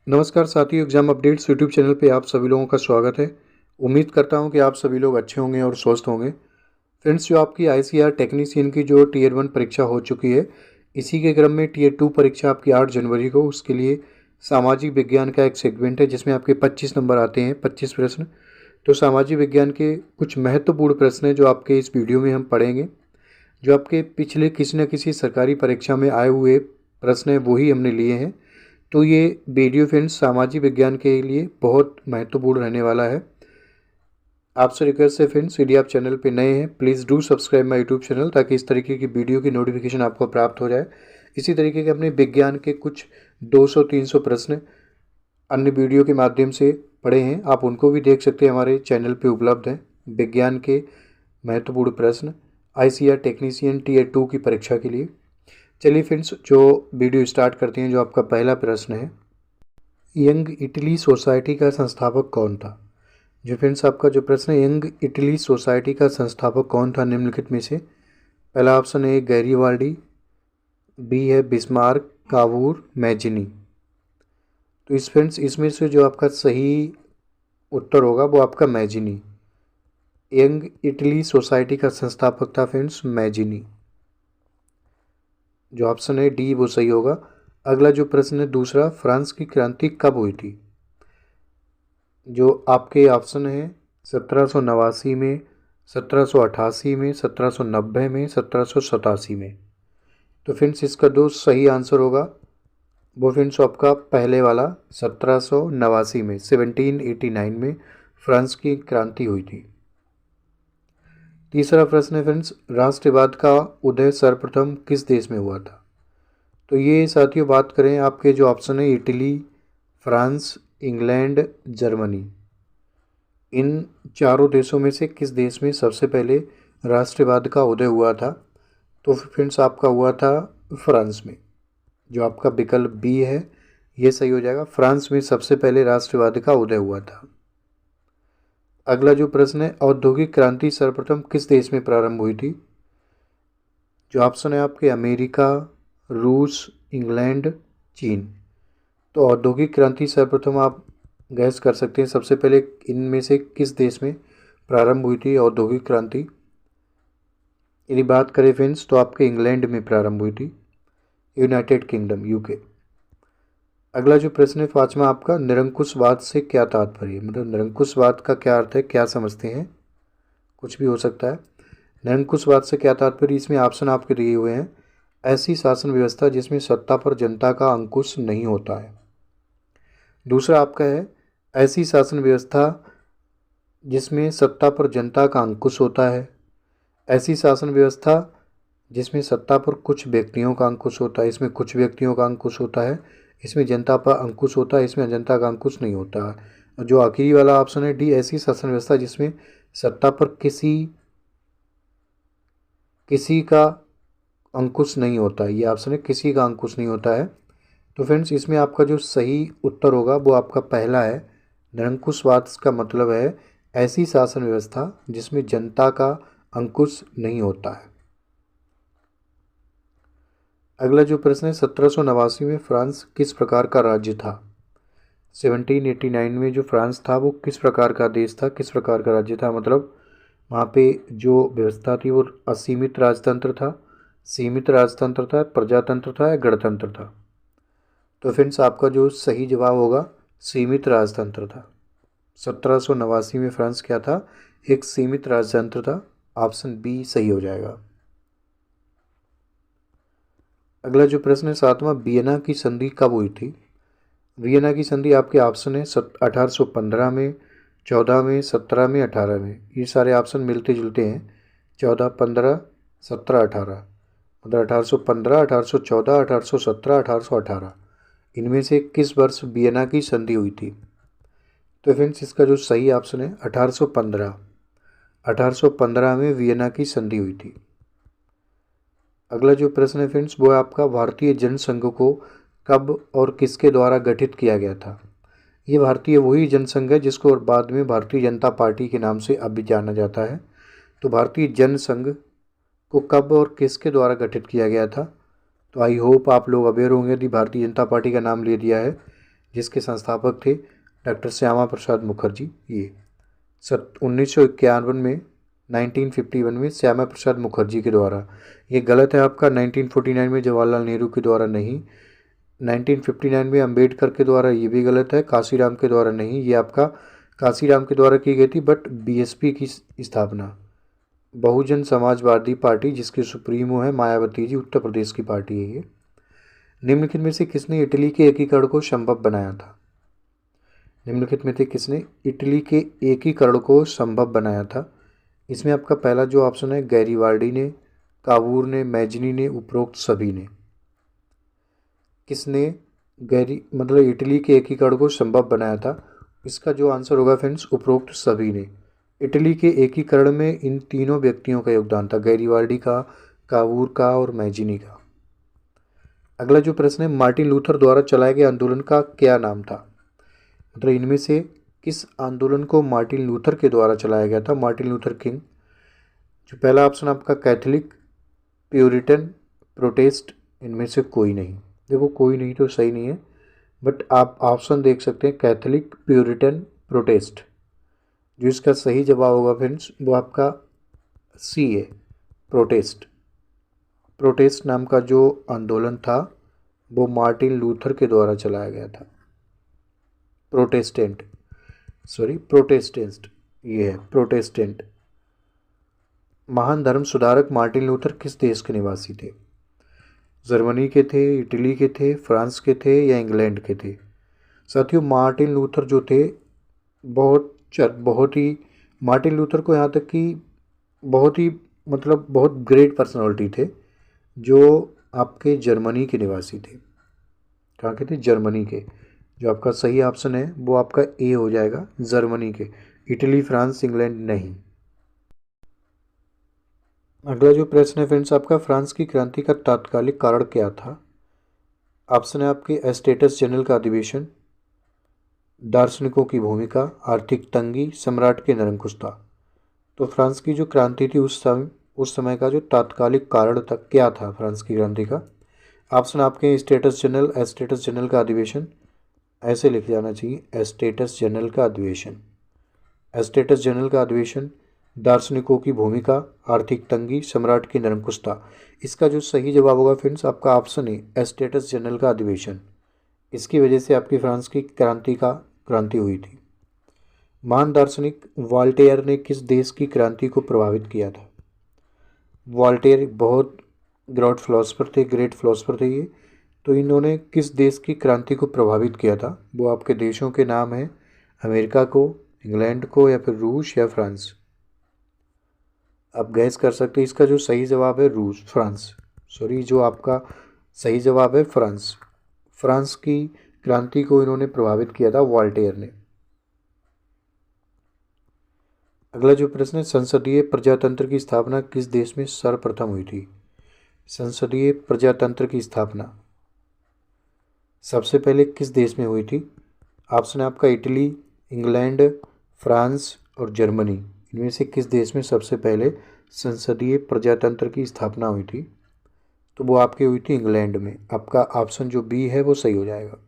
नमस्कार साथियों, exam updates YouTube channel पे आप सभी लोगों का स्वागत है। उम्मीद करता हूं कि आप सभी लोग अच्छे होंगे और स्वस्थ होंगे। फ्रेंड्स, जो आपकी आईसीआर टेक्नीशियन की जो टियर 1 परीक्षा हो चुकी है, इसी के क्रम में टियर 2 परीक्षा आपकी 8 जनवरी को, उसके लिए सामाजिक विज्ञान का एक सेगमेंट है जिसमें आपके 25 नंबर आते हैं, 25 प्रश्न। तो सामाजिक विज्ञान के कुछ महत्वपूर्ण प्रश्न हैं जो आपके इस वीडियो में हम पढ़ेंगे। जो आपके पिछले किसी न किसी सरकारी परीक्षा में आए हुए प्रश्न हैं वही हमने लिए हैं। तो ये वीडियो फ्रेंड्स सामाजिक विज्ञान के लिए बहुत महत्वपूर्ण रहने वाला है। आपसे रिक्वेस्ट है फ्रेंड्स, यदि आप चैनल पे नए हैं please do subscribe my YouTube channel, ताकि इस तरीके की वीडियो की नोटिफिकेशन आपको प्राप्त हो जाए। इसी तरीके के अपने विज्ञान के कुछ 200-300 प्रश्न अन्य वीडियो के माध्यम से पढ़े हैं, आप उनको भी देख सकते हैं, हमारे चैनल पे उपलब्ध हैं। विज्ञान के महत्वपूर्ण प्रश्न आईसीआर टेक्नीशियन टियर 2 की परीक्षा के लिए। चलिए फ्रेंड्स, जो वीडियो स्टार्ट करते हैं। जो आपका पहला प्रश्न है, यंग इटली सोसाइटी का संस्थापक कौन था? जो फ्रेंड्स आपका जो प्रश्न है, यंग इटली सोसाइटी का संस्थापक कौन था निम्नलिखित में से? पहला ऑप्शन है गैरीवाल्डी, बी है बिस्मार्क, कावूर, मैजिनी। तो इस फ्रेंड्स इसमें से जो आपका सही उत्तर होगा वो आपका मैजिनी। यंग इटली सोसाइटी का संस्थापक था फ्रेंड्स मैजिनी। जो ऑप्शन है डी वो सही होगा। अगला जो प्रश्न है दूसरा, फ्रांस की क्रांति कब हुई थी? जो आपके ऑप्शन है 1789 में, 1788 में, 1790 में, 1787 में। तो फ्रेंड्स इसका जो सही आंसर होगा वो फ्रेंड्स आपका पहले वाला 1789 में, 1789 में फ्रांस की क्रांति हुई थी। तीसरा प्रश्न है फ्रेंड्स, राष्ट्रवाद का उदय सर्वप्रथम किस देश में हुआ था? तो ये साथियों बात करें, आपके जो ऑप्शन है इटली, फ्रांस, इंग्लैंड, जर्मनी, इन चारों देशों में से किस देश में सबसे पहले राष्ट्रवाद का उदय हुआ था? तो फ्रेंड्स आपका हुआ था फ्रांस में। जो आपका विकल्प बी है ये सही हो जाएगा। फ्रांस में सबसे पहले राष्ट्रवाद का उदय हुआ था। अगला जो प्रश्न है, औद्योगिक क्रांति सर्वप्रथम किस देश में प्रारंभ हुई थी? जो ऑप्शन है आपके अमेरिका, रूस, इंग्लैंड, चीन। तो औद्योगिक क्रांति सर्वप्रथम आप गैस कर सकते हैं सबसे पहले इनमें से किस देश में प्रारंभ हुई थी औद्योगिक क्रांति? यदि बात करें फ्रेंड्स तो आपके इंग्लैंड में प्रारंभ हुई थी, यूनाइटेड किंगडम, यूके। अगला जो प्रश्न है पांचवा आपका, निरंकुशवाद से क्या तात्पर्य? मतलब निरंकुशवाद का क्या अर्थ है, क्या समझते हैं? कुछ भी हो सकता है। निरंकुशवाद से क्या तात्पर्य? इसमें ऑप्शन आपके दिए हुए हैं, ऐसी शासन व्यवस्था जिसमें सत्ता पर जनता का अंकुश नहीं होता है। दूसरा आपका है, ऐसी शासन व्यवस्था जिसमें सत्ता पर जनता का अंकुश होता है। ऐसी शासन व्यवस्था जिसमें सत्ता पर कुछ व्यक्तियों का अंकुश होता है। इसमें कुछ व्यक्तियों का अंकुश होता है, इसमें जनता पर अंकुश होता है, इसमें जनता का अंकुश नहीं होता है। और जो आखिरी वाला ऑप्शन है डी, ऐसी शासन व्यवस्था जिसमें सत्ता पर किसी का अंकुश नहीं होता है। ये ऑप्शन है किसी का अंकुश नहीं होता है। तो फ्रेंड्स इसमें आपका जो सही उत्तर होगा वो आपका पहला है। निरंकुशवाद का मतलब है ऐसी शासन व्यवस्था जिसमें जनता का अंकुश नहीं होता है। अगला जो प्रश्न है, 1789 में फ्रांस किस प्रकार का राज्य था? 1789 में जो फ्रांस था वो किस प्रकार का देश था, किस प्रकार का राज्य था? मतलब वहाँ पे जो व्यवस्था थी वो असीमित राजतंत्र था, सीमित राजतंत्र था, प्रजातंत्र था या गणतंत्र था? तो फ्रेंड्स आपका जो सही जवाब होगा सीमित राजतंत्र था। 1789 में फ्रांस क्या था? एक सीमित राजतंत्र था। ऑप्शन बी सही हो जाएगा। अगला जो प्रश्न है सातवां, वियना की संधि कब हुई थी? वियना की संधि आपके ऑप्शन है 1815 में, 14 में, 17 में, 18 में। ये सारे ऑप्शन मिलते जुलते हैं, 14, 15, 17, 18। मतलब 1815, 1814, 1817, 1818, इनमें से किस वर्ष वियना की संधि हुई थी? तो फ्रेंड्स इसका जो सही ऑप्शन है 1815। 1815 में वियना की संधि हुई थी। अगला जो प्रश्न है फ्रेंड्स वो है आपका, भारतीय जनसंघ को कब और किसके द्वारा गठित किया गया था? ये भारतीय वही जनसंघ है जिसको बाद में भारतीय जनता पार्टी के नाम से अब भी जाना जाता है। तो भारतीय जनसंघ को कब और किसके द्वारा गठित किया गया था? तो आई होप आप लोग अवेयर होंगे यदि भारतीय जनता पार्टी का नाम ले दिया है। जिसके संस्थापक थे डॉक्टर श्यामा प्रसाद मुखर्जी। ये 1951 में 1951 में श्यामा प्रसाद मुखर्जी के द्वारा। ये गलत है आपका, 1949 में जवाहरलाल नेहरू के द्वारा नहीं, 1959 में अंबेडकर के द्वारा, ये भी गलत है। काशीराम के द्वारा नहीं, ये आपका काशीराम के द्वारा की गई थी। बट बीएसपी की स्थापना बहुजन समाजवादी पार्टी, जिसके सुप्रीमो है मायावती जी, उत्तर प्रदेश की पार्टी है ये। निम्नलिखित में से किसने इटली के एकीकरण को संभव बनाया था? निम्नलिखित में से किसने इटली के एकीकरण को संभव बनाया था? इसमें आपका पहला जो ऑप्शन है गैरीवाल्डी ने, कावूर ने, मैजनी ने, उपरोक्त सभी ने। किसने मतलब इटली के एकीकरण को संभव बनाया था? इसका जो आंसर होगा फ्रेंड्स, उपरोक्त सभी ने। इटली के एकीकरण में इन तीनों व्यक्तियों का योगदान था, गैरीवाल्डी का, कावूर का और मैजिनी का। अगला जो प्रश्न है, मार्टिन लूथर द्वारा चलाए गए आंदोलन का क्या नाम था? मतलब इनमें से किस आंदोलन को मार्टिन लूथर के द्वारा चलाया गया था? Martin Luther king. जो पहला ऑप्शन आपका कैथोलिक, प्यूरिटन, प्रोटेस्ट, इनमें से कोई नहीं। देखो कोई नहीं तो सही नहीं है, बट आप ऑप्शन देख सकते हैं कैथोलिक, प्यूरिटन, प्रोटेस्ट। जो इसका सही जवाब होगा फ्रेंड्स वो आपका सी है, प्रोटेस्ट। प्रोटेस्ट नाम का जो आंदोलन था वो मार्टिन लूथर के द्वारा चलाया गया था। प्रोटेस्टेंट, ये है प्रोटेस्टेंट। महान धर्म सुधारक मार्टिन लूथर किस देश के निवासी थे? जर्मनी के थे, इटली के थे, फ्रांस के थे या इंग्लैंड के थे? साथियों मार्टिन लूथर जो थे बहुत ही मार्टिन लूथर को यहाँ तक कि बहुत ग्रेट पर्सनालिटी थे, जो आपके जर्मनी के निवासी थे। कहाँ के थे? जर्मनी के। जो आपका सही ऑप्शन है वो आपका ए हो जाएगा, जर्मनी के। इटली, फ्रांस, इंग्लैंड नहीं। अगला जो प्रश्न है फ्रेंड्स आपका, फ्रांस की क्रांति का तात्कालिक कारण क्या था? ऑप्शन है आपके एस्टेटस जनरल का अधिवेशन, दार्शनिकों की भूमिका, आर्थिक तंगी, सम्राट के निरंकुशता। तो फ्रांस की जो क्रांति थी उस समय का जो तात्कालिक कारण तक क्या था फ्रांस की क्रांति का? ऑप्शन आपके एस्टेटस जनरल का अधिवेशन, ऐसे लिख जाना चाहिए, एस्टेटस जनरल का अधिवेशन। एस्टेटस जनरल का अधिवेशन, दार्शनिकों की भूमिका, आर्थिक तंगी, सम्राट की निरंकुशता। इसका जो सही जवाब होगा फ्रेंड्स आपका ऑप्शन है एस्टेटस जनरल का अधिवेशन। इसकी वजह से आपकी फ्रांस की क्रांति हुई थी। महान दार्शनिक वॉल्टेयर ने किस देश की क्रांति को प्रभावित किया था? वॉल्टेयर बहुत ग्रेट फिलोसफर थे ये। तो इन्होंने किस देश की क्रांति को प्रभावित किया था? वो आपके देशों के नाम हैं, अमेरिका को, इंग्लैंड को, या फिर रूस या फ्रांस। आप गैस कर सकते हैं। इसका जो सही जवाब है जो आपका सही जवाब है फ्रांस। फ्रांस की क्रांति को इन्होंने प्रभावित किया था वॉल्टेयर ने। अगला जो प्रश्न है, संसदीय प्रजातंत्र की स्थापना किस देश में सर्वप्रथम हुई थी? संसदीय प्रजातंत्र की स्थापना सबसे पहले किस देश में हुई थी? ऑप्शन है आपका इटली, इंग्लैंड, फ्रांस और जर्मनी। इनमें से किस देश में सबसे पहले संसदीय प्रजातंत्र की स्थापना हुई थी? तो वो आपकी हुई थी इंग्लैंड में। आपका ऑप्शन जो बी है वो सही हो जाएगा।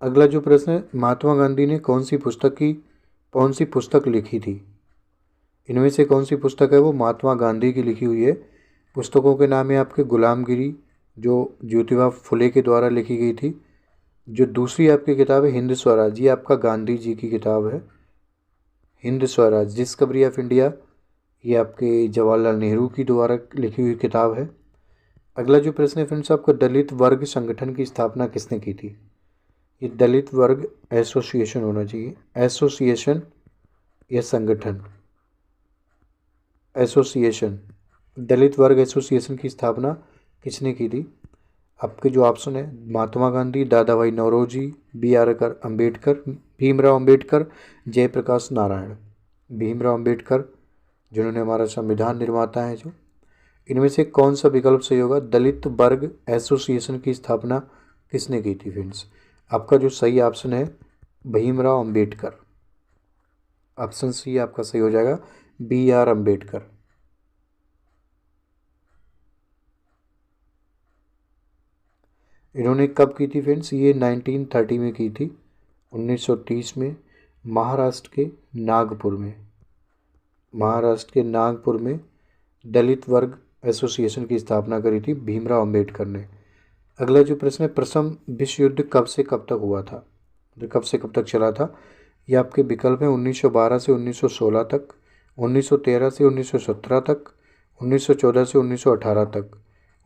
अगला जो प्रश्न है, महात्मा गांधी ने कौन सी पुस्तक लिखी थी? इनमें से कौन सी पुस्तक है वो महात्मा गांधी की लिखी हुई है? पुस्तकों के नाम है आपके गुलामगिरी, जो ज्योतिबा फुले के द्वारा लिखी गई थी। जो दूसरी आपकी किताब है हिंद स्वराज, ये आपका गांधी जी की किताब है, Hind Swaraj discovery of India, ये आपके जवाहरलाल नेहरू की द्वारा लिखी हुई किताब है। अगला जो प्रश्न है फ्रेंड्स आपका, दलित वर्ग संगठन की स्थापना किसने की थी? ये दलित वर्ग एसोसिएशन होना चाहिए, एसोसिएशन या संगठन, एसोसिएशन। दलित वर्ग एसोसिएशन की स्थापना किसने की थी? आपके जो ऑप्शन है महात्मा गांधी, दादा भाई नौरोजी, B.R. अम्बेडकर, भीमराव अम्बेडकर, जयप्रकाश नारायण। भीमराव अम्बेडकर जिन्होंने हमारा संविधान निर्माता है जो। इनमें से कौन सा विकल्प सही होगा? दलित वर्ग एसोसिएशन की स्थापना किसने की थी फ्रेंड्स? आपका जो सही ऑप्शन है भीमराव अम्बेडकर। ऑप्शन सी आपका सही हो जाएगा, B.R. अम्बेडकर। इन्होंने कब की थी फ्रेंड्स? ये 1930 में की थी, 1930 में महाराष्ट्र के नागपुर में, महाराष्ट्र के नागपुर में दलित वर्ग एसोसिएशन की स्थापना करी थी भीमराव अंबेडकर ने। अगला जो प्रश्न है, प्रथम विश्व युद्ध कब से कब तक हुआ था? तो कब से कब तक चला था? ये आपके विकल्प हैं 1912 से 1916 तक, 1913 से 1917 तक, 1914 से 1918 तक,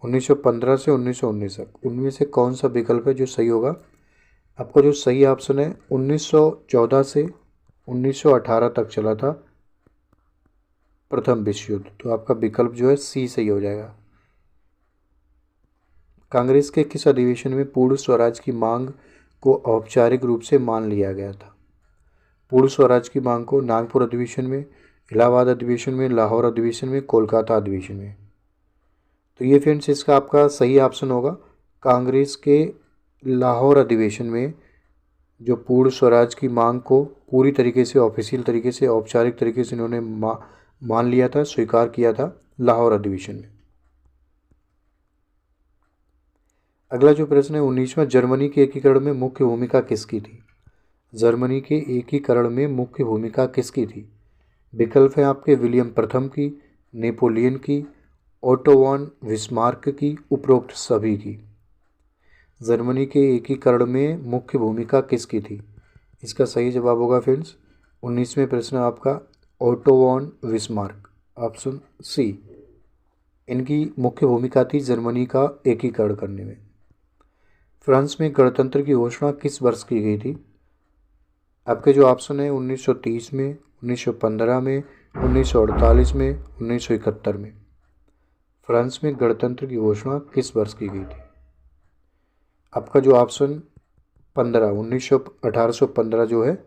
1915 से 1919 तक। उनमें से कौन सा विकल्प है जो सही होगा? आपका जो सही ऑप्शन है 1914 से 1918 तक चला था प्रथम विश्व युद्ध। तो आपका विकल्प जो है सी सही हो जाएगा। कांग्रेस के किस अधिवेशन में पूर्ण स्वराज की मांग को औपचारिक रूप से मान लिया गया था? पूर्ण स्वराज की मांग को नागपुर अधिवेशन में, इलाहाबाद अधिवेशन में, लाहौर अधिवेशन में, कोलकाता अधिवेशन में। तो ये फ्रेंड्स इसका आपका सही ऑप्शन होगा। कांग्रेस के लाहौर अधिवेशन में जो पूर्ण स्वराज की मांग को पूरी तरीके से ऑफिशियल तरीके से औपचारिक तरीके से इन्होंने मान लिया था, स्वीकार किया था लाहौर अधिवेशन में। अगला जो प्रश्न है 19वां, जर्मनी के एकीकरण में मुख्य भूमिका किसकी थी? जर्मनी के एकीकरण में मुख्य भूमिका किसकी थी? विकल्प है आपके विलियम प्रथम की, नेपोलियन की, ओटो वॉन बिस्मार्क की, उपरोक्त सभी की। जर्मनी के एकीकरण में मुख्य भूमिका किसकी थी? इसका सही जवाब होगा फ्रेंड्स 19वें प्रश्न आपका Otto von Bismarck, option C. इनकी मुख्य भूमिका थी जर्मनी का एकीकरण करने में। फ्रांस में गणतंत्र की घोषणा किस वर्ष की गई थी? आपके जो ऑप्शन है 1930 में, 1915 में, 1948 में, 1971 में। फ्रांस में गणतंत्र की घोषणा किस वर्ष की गई थी? आपका जो ऑप्शन 1815 जो है,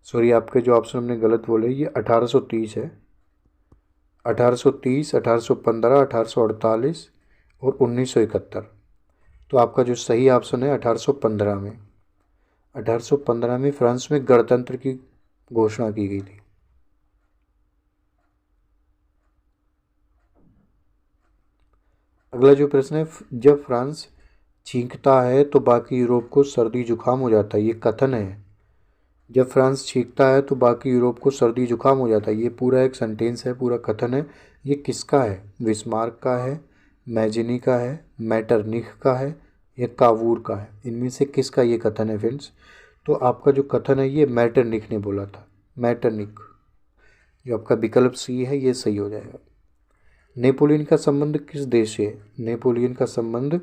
सॉरी आपके जो ऑप्शन हमने गलत बोले, ये 1830 है। 1830, 1815, 1848 और 1971। तो आपका जो सही ऑप्शन है 1815 में, 1815 में फ्रांस में गणतंत्र की घोषणा की गई थी। अगला जो प्रश्न है, जब फ्रांस छींकता है तो बाकी यूरोप को सर्दी जुकाम हो जाता है, ये कथन है। जब फ्रांस छींकता है तो बाकी यूरोप को सर्दी जुकाम हो जाता है, ये पूरा एक सेंटेंस है, पूरा कथन है। ये किसका है? बिस्मार्क का है, मैजिनी का है, मैटरनिख का है, या कावूर का है? इनमें से किसका ये कथन है फ्रेंड्स? तो आपका जो कथन है ये मैटरनिख ने बोला था, मैटरनिख। जो आपका विकल्प सी है ये सही हो जाएगा। नेपोलियन का संबंध किस देश से है? नेपोलियन का संबंध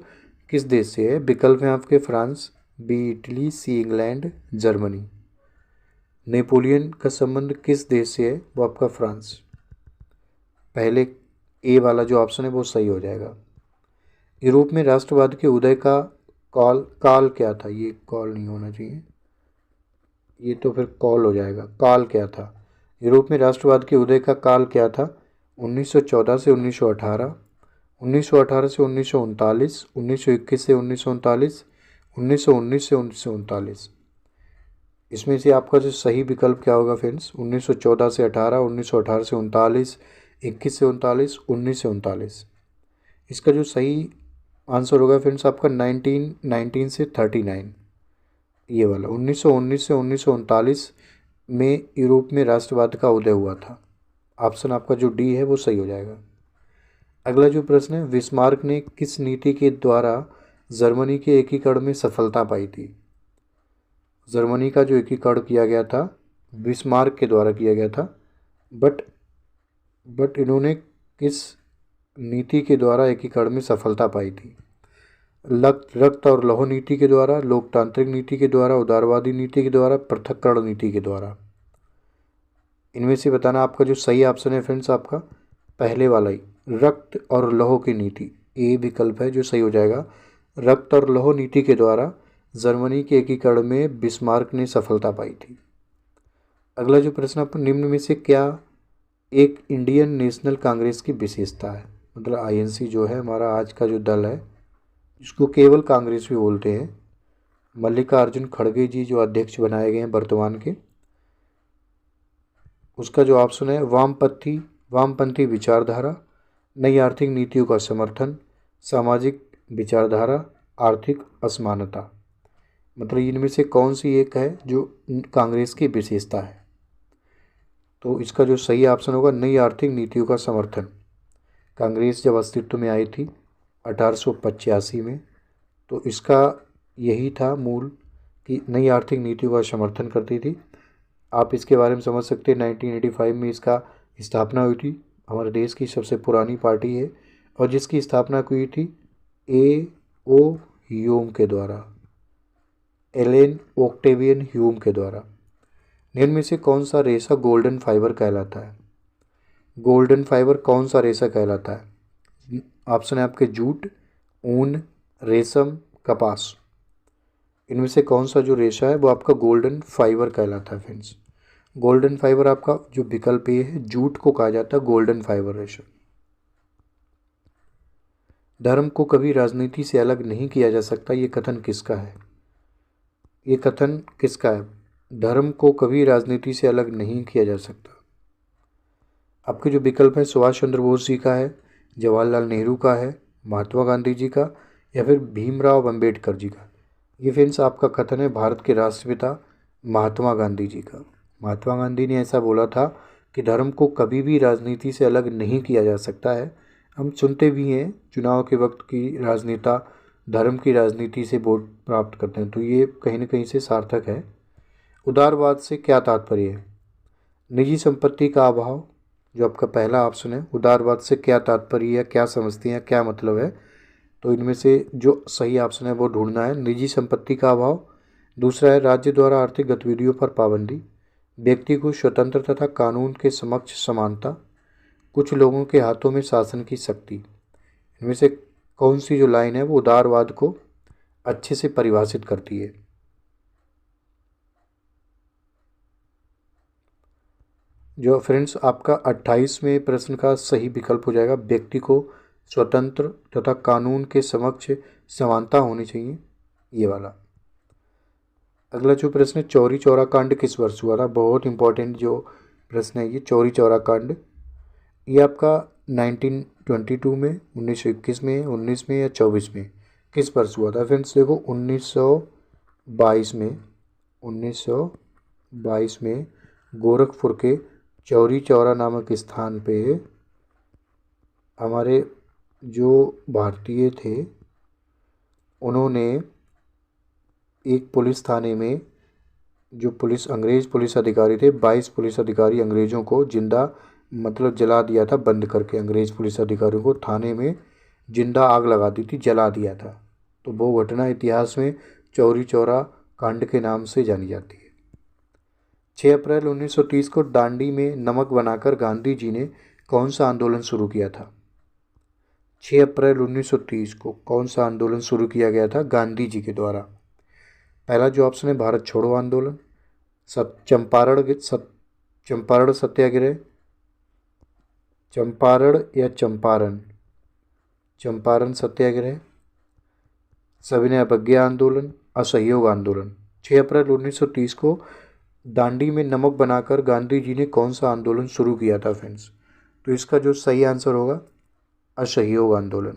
किस देश से है? विकल्प हैं आपके France, B Italy, C England, Germany. Napoleon का संबंध किस देश से है? वो आपका फ्रांस। पहले ए वाला जो ऑप्शन है वो सही हो जाएगा। यूरोप में राष्ट्रवाद के उदय का काल क्या था? ये कॉल नहीं होना चाहिए, ये तो फिर कॉल हो जाएगा। काल क्या था? यूरोप में राष्ट्रवाद के उदय का काल क्या था? 1914 से 1918, 1918 से 1939, 1921 से 1939, 1919 से 1939। इसमें से आपका जो सही विकल्प क्या होगा फ्रेंड्स? 1914 से 18, 1918 से 39, 21 से 39, 19 से 39। इसका जो सही आंसर होगा फ्रेंड्स आपका 1919 से 39, ये वाला। 1919 से 1939 में यूरोप में राष्ट्रवाद का उदय हुआ था। ऑप्शन आपका जो डी है वो सही हो जाएगा। अगला जो प्रश्न है, बिस्मार्क ने किस नीति के द्वारा जर्मनी के एकीकरण में सफलता पाई थी? जर्मनी का जो एकीकरण किया गया था बिस्मार्क के द्वारा किया गया था, बट इन्होंने किस नीति के द्वारा एकीकरण में सफलता पाई थी? रक्त और लौह नीति के द्वारा, लोकतांत्रिक नीति के द्वारा, उदारवादी नीति के द्वारा, पृथक्करण नीति के द्वारा। इनमें से बताना आपका जो सही ऑप्शन है फ्रेंड्स आपका पहले वाला ही, रक्त और लौह की नीति। ए विकल्प है जो सही हो जाएगा। रक्त और लौह नीति के द्वारा जर्मनी के एकीकरण में बिस्मार्क ने सफलता पाई थी। अगला जो प्रश्न आपको, निम्न में से क्या एक इंडियन नेशनल कांग्रेस की विशेषता है? मतलब आईएनसी जो है हमारा आज का जो दल है, इसको केवल कांग्रेस भी बोलते हैं। मल्लिकार्जुन खड़गे जी जो अध्यक्ष बनाए गए हैं वर्तमान के, उसका जो ऑप्शन है वामपंथी विचारधारा, नई आर्थिक नीतियों का समर्थन, सामाजिक विचारधारा, आर्थिक असमानता। मतलब इनमें से कौन सी एक है जो कांग्रेस की विशेषता है? तो इसका जो सही ऑप्शन होगा नई आर्थिक नीतियों का समर्थन। कांग्रेस जब अस्तित्व में आई थी 1885 में, तो इसका यही था मूल कि नई आर्थिक नीतियों का समर्थन करती थी। आप इसके बारे में समझ सकते हैं 1985 में इसका स्थापना हुई थी। हमारे देश की सबसे पुरानी पार्टी है और जिसकी स्थापना हुई थी ए ओ ह्यूम के द्वारा, एलेन ओक्टेवियन ह्यूम के द्वारा। निम्न में से कौन सा रेशा गोल्डन फाइबर कहलाता है? गोल्डन फाइबर कौन सा रेशा कहलाता है? ऑप्शन है आपके जूट, ऊन, रेशम, कपास। इनमें से कौन सा जो रेशा है वो आपका गोल्डन फाइबर कहलाता है फ्रेंड्स। गोल्डन फाइबर आपका जो विकल्प ए है, जूट को कहा जाता है गोल्डन फाइबर रेशा। धर्म को कभी राजनीति से अलग नहीं किया जा सकता, ये कथन किसका है? ये कथन किसका है? धर्म को कभी राजनीति से अलग नहीं किया जा सकता। आपके जो विकल्प है सुभाष चंद्र बोस जी का है, जवाहरलाल नेहरू का है, महात्मा गांधी जी का, या फिर भीमराव अम्बेडकर जी का। ये फ्रेंड्स आपका कथन है भारत के राष्ट्रपिता महात्मा गांधी जी का। महात्मा गांधी ने ऐसा बोला था कि धर्म को कभी भी राजनीति से अलग नहीं किया जा सकता है। हम सुनते भी हैं चुनाव के वक्त की राजनेता धर्म की राजनीति से वोट प्राप्त करते हैं, तो ये कहीं ना कहीं से सार्थक है। उदारवाद से क्या तात्पर्य है? निजी संपत्ति का अभाव, जो आपका पहला ऑप्शन है। उदारवाद से क्या तात्पर्य है, क्या समझते हैं, क्या मतलब है? तो इनमें से जो सही ऑप्शन है वो ढूंढना है। निजी संपत्ति का अभाव। दूसरा है राज्य द्वारा आर्थिक गतिविधियों पर पाबंदी, व्यक्ति को स्वतंत्र तथा कानून के समक्ष समानता, कुछ लोगों के हाथों में शासन की शक्ति। इनमें से कौन सी जो लाइन है वो उदारवाद को अच्छे से परिभाषित करती है? जो फ्रेंड्स आपका 28वें प्रश्न का सही विकल्प हो जाएगा व्यक्ति को स्वतंत्र तथा कानून के समक्ष समानता होनी चाहिए, ये वाला। अगला जो प्रश्न है चौरी चौरा कांड किस वर्ष हुआ था? बहुत इंपॉर्टेंट जो प्रश्न है ये चौरी चौरा कांड। ये आपका 1922 में, 1921 में, 19 में या 24 में, किस वर्ष हुआ था? फ्रेंड्स देखो 1922 में, 1922 में गोरखपुर के चौरी चौरा नामक स्थान पे हमारे जो भारतीय थे उन्होंने एक पुलिस थाने में जो अंग्रेज पुलिस अधिकारी थे, 22 पुलिस अधिकारी अंग्रेज़ों को जिंदा मतलब जला दिया था, बंद करके अंग्रेज पुलिस अधिकारियों को थाने में जिंदा आग लगा दी थी, जला दिया था। तो वो घटना इतिहास में चौरी चौरा कांड के नाम से जानी जाती है। 6 अप्रैल 1930 को दांडी में नमक बनाकर गांधी जी ने कौन सा आंदोलन शुरू किया था? 6 अप्रैल 1930 को कौन सा आंदोलन शुरू किया गया था गांधी जी के द्वारा? पहला जो ऑप्शन है भारत छोड़ो आंदोलन, चंपारण सत्याग्रह, चंपारण सत्याग्रह, सविनय अवज्ञा आंदोलन, असहयोग आंदोलन। 6 अप्रैल 1930 को दांडी में नमक बनाकर गांधी जी ने कौन सा आंदोलन शुरू किया था फ्रेंड्स? तो इसका जो सही आंसर होगा असहयोग आंदोलन।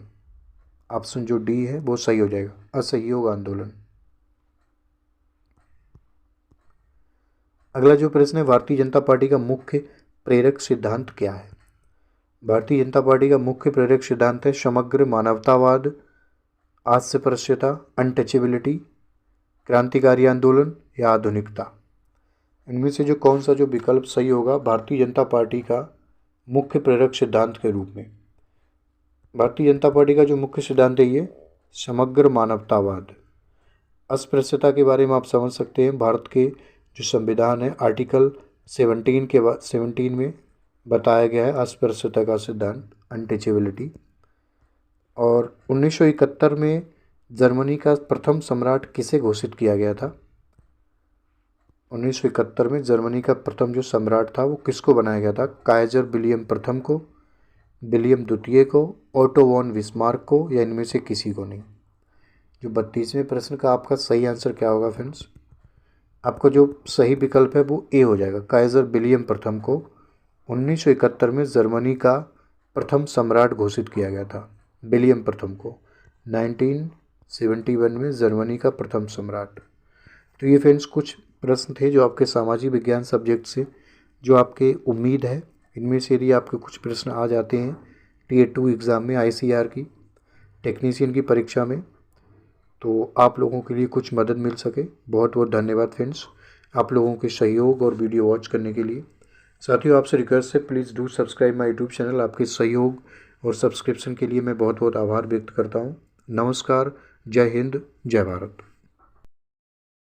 ऑप्शन जो डी है वो सही हो जाएगा, असहयोग आंदोलन। अगला जो प्रश्न है भारतीय जनता पार्टी का मुख्य प्रेरक सिद्धांत क्या है? भारतीय जनता पार्टी का मुख्य प्रेरक सिद्धांत है समग्र मानवतावाद, आस्पृश्यता, अनटचेबिलिटी, क्रांतिकारी आंदोलन या आधुनिकता। इनमें से जो कौन सा जो विकल्प सही होगा भारतीय जनता पार्टी का मुख्य प्रेरक सिद्धांत के रूप में? भारतीय जनता पार्टी का जो मुख्य सिद्धांत है ये समग्र मानवतावाद। अस्पृश्यता के बारे में आप समझ सकते हैं, भारत के जो संविधान है आर्टिकल 17 में बताया गया है अस्पृश्यता का सिद्धांत, अनटचेबिलिटी। और 1971 में जर्मनी का प्रथम सम्राट किसे घोषित किया गया था? 1971 में जर्मनी का प्रथम जो सम्राट था वो किसको बनाया गया था? काइजर विलियम प्रथम को, विलियम द्वितीय को, ओटो वॉन बिस्मार्क को, या इनमें से किसी को नहीं। जो 32वें प्रश्न का आपका सही आंसर क्या होगा फ्रेंड्स? आपका जो सही विकल्प है वो ए हो जाएगा, काइजर विलियम प्रथम को 1971 में जर्मनी का प्रथम सम्राट घोषित किया गया था, विलियम प्रथम को 71 में जर्मनी का प्रथम सम्राट। तो ये फ्रेंड्स कुछ प्रश्न थे जो आपके सामाजिक विज्ञान सब्जेक्ट से, जो आपके उम्मीद है इनमें से यदि आपके कुछ प्रश्न आ जाते हैं Tier 2 एग्ज़ाम में, ICAR की टेक्नीशियन की परीक्षा में, तो आप लोगों के लिए कुछ मदद मिल सके। बहुत बहुत धन्यवाद फ्रेंड्स आप लोगों के सहयोग और वीडियो वॉच करने के लिए। साथियों, आपसे रिक्वेस्ट है, please do subscribe my YouTube channel. आपके सहयोग और सब्सक्रिप्शन के लिए मैं बहुत बहुत आभार व्यक्त करता हूँ। नमस्कार, जय हिंद, जय भारत।